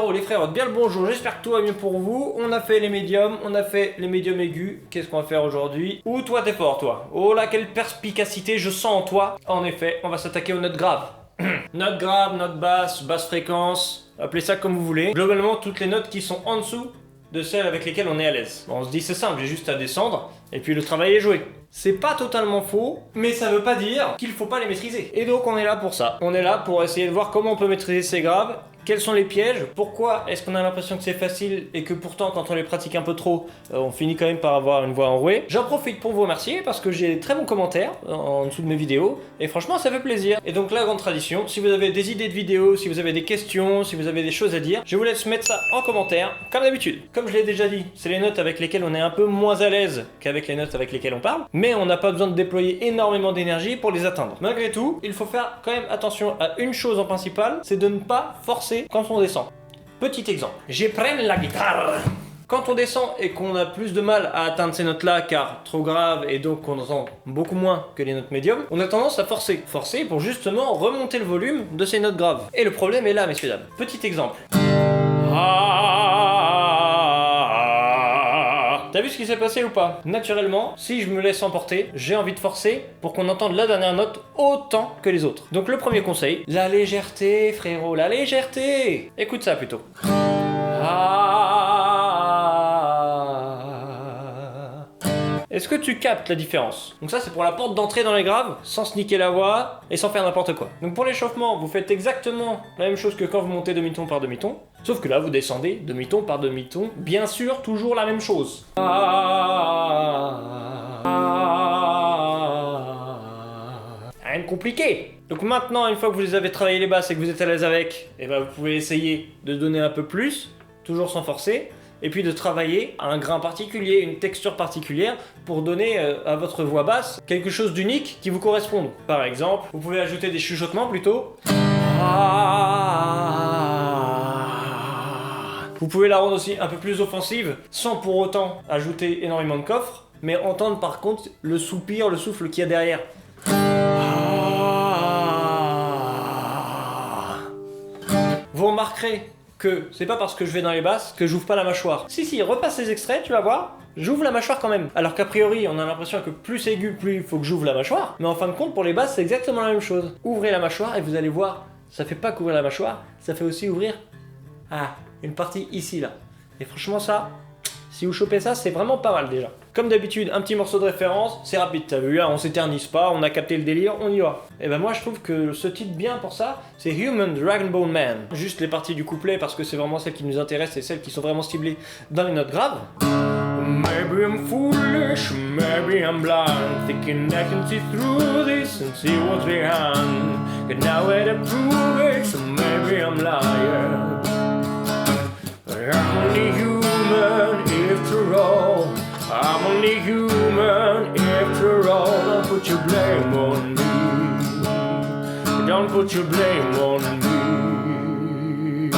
les frérots, bien le bonjour, j'espère que tout va bien pour vous. On a fait les médiums, on a fait les médiums aigus. Qu'est-ce qu'on va faire aujourd'hui? Ouh, toi t'es fort, toi. Oh là, quelle perspicacité je sens en toi. En effet, on va s'attaquer aux notes graves. Notes graves, notes basses, basse fréquence, appelez ça comme vous voulez. Globalement, toutes les notes qui sont en dessous de celles avec lesquelles on est à l'aise. Bon, on se dit c'est simple, j'ai juste à descendre, et puis le travail est joué. C'est pas totalement faux, mais ça veut pas dire qu'il faut pas les maîtriser. Et donc on est là pour ça. On est là pour essayer de voir comment on peut maîtriser ces graves, quels sont les pièges, pourquoi est-ce qu'on a l'impression que c'est facile et que pourtant quand on les pratique un peu trop, on finit quand même par avoir une voix enrouée. J'en profite pour vous remercier parce que j'ai des très bons commentaires en dessous de mes vidéos, et franchement ça fait plaisir. Et donc la grande tradition, si vous avez des idées de vidéos, si vous avez des questions, si vous avez des choses à dire, je vous laisse mettre ça en commentaire, comme d'habitude. Comme je l'ai déjà dit, c'est les notes avec lesquelles on est un peu moins à l'aise qu'avec les notes avec lesquelles on parle, mais on n'a pas besoin de déployer énormément d'énergie pour les atteindre. Malgré tout, il faut faire quand même attention à une chose en principal, c'est de ne pas forcer quand on descend. Petit exemple, je prends la guitare. Quand on descend et qu'on a plus de mal à atteindre ces notes-là car trop grave et donc qu'on entend beaucoup moins que les notes médiums, on a tendance à forcer. Forcer pour justement remonter le volume de ces notes graves. Et le problème est là, messieurs dames. Petit exemple. T'as vu ce qui s'est passé ou pas? Naturellement, si je me laisse emporter, j'ai envie de forcer pour qu'on entende la dernière note autant que les autres. Donc le premier conseil, la légèreté, frérot, la légèreté. Écoute ça plutôt. Est-ce que tu captes la différence? Donc ça c'est pour la porte d'entrée dans les graves, sans se niquer la voix et sans faire n'importe quoi. Donc pour l'échauffement, vous faites exactement la même chose que quand vous montez demi-ton par demi-ton, sauf que là vous descendez demi-ton par demi-ton, bien sûr toujours la même chose. Rien de compliqué. Donc maintenant, une fois que vous avez travaillé les basses et que vous êtes à l'aise avec, et ben vous pouvez essayer de donner un peu plus, toujours sans forcer, et puis de travailler un grain particulier, une texture particulière pour donner à votre voix basse quelque chose d'unique qui vous corresponde. Par exemple, vous pouvez ajouter des chuchotements plutôt. Vous pouvez la rendre aussi un peu plus offensive sans pour autant ajouter énormément de coffre, mais entendre par contre le soupir, le souffle qu'il y a derrière. Vous remarquerez que c'est pas parce que je vais dans les basses que j'ouvre pas la mâchoire. Si, repasse les extraits, tu vas voir, j'ouvre la mâchoire quand même. Alors qu'a priori, on a l'impression que plus c'est aigu, plus il faut que j'ouvre la mâchoire. Mais en fin de compte, pour les basses, c'est exactement la même chose. Ouvrez la mâchoire et vous allez voir, ça fait pas qu'ouvrir la mâchoire, ça fait aussi ouvrir une partie ici, là. Et franchement, ça, si vous chopez ça, c'est vraiment pas mal déjà. Comme d'habitude, un petit morceau de référence, c'est rapide, t'as vu, hein, on s'éternise pas, on a capté le délire, on y va. Et ben moi je trouve que ce titre bien pour ça, c'est Human Dragon Bone Man. Juste les parties du couplet parce que c'est vraiment celles qui nous intéressent et celles qui sont vraiment ciblées dans les notes graves. Maybe I'm foolish, maybe I'm blind, thinking I can see through this and see what's behind. But now I to prove it, so maybe I'm lying. But I'm only human after all. I'm only human after all. Don't put your blame on me. Don't put your blame on me.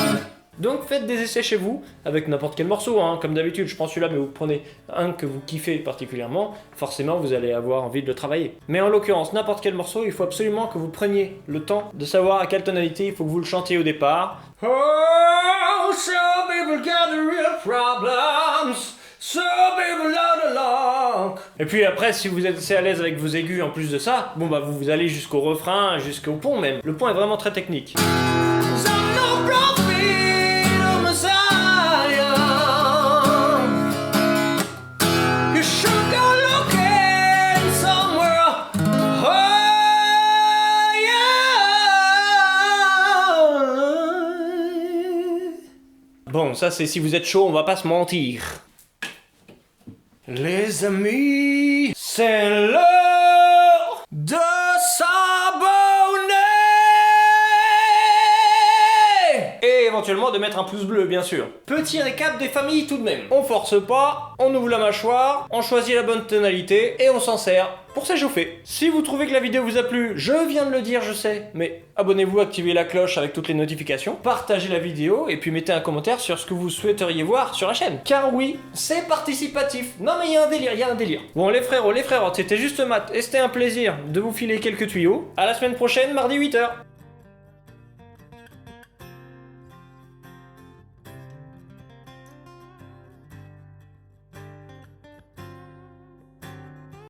Donc faites des essais chez vous avec n'importe quel morceau, hein. Comme d'habitude, je prends celui-là, mais vous prenez un que vous kiffez particulièrement, forcément vous allez avoir envie de le travailler. Mais en l'occurrence, n'importe quel morceau, il faut absolument que vous preniez le temps de savoir à quelle tonalité il faut que vous le chantiez au départ. Oh, some people got the real problems. So people out along. Et puis après, si vous êtes assez à l'aise avec vos aigus en plus de ça, bon bah vous allez jusqu'au refrain, jusqu'au pont même. Le pont est vraiment très technique. Bon, ça c'est si vous êtes chaud, on va pas se mentir. Les amis, c'est l'heure de s'abonner et éventuellement de mettre un pouce bleu, bien sûr. Petit récap des familles tout de même. On force pas, on ouvre la mâchoire, on choisit la bonne tonalité et on s'en sert pour s'échauffer. Si vous trouvez que la vidéo vous a plu, je viens de le dire, je sais, mais abonnez-vous, activez la cloche avec toutes les notifications, partagez la vidéo et puis mettez un commentaire sur ce que vous souhaiteriez voir sur la chaîne. Car oui, c'est participatif. Non mais il y a un délire. Bon les frérots, c'était juste maths et c'était un plaisir de vous filer quelques tuyaux. À la semaine prochaine, mardi 8h.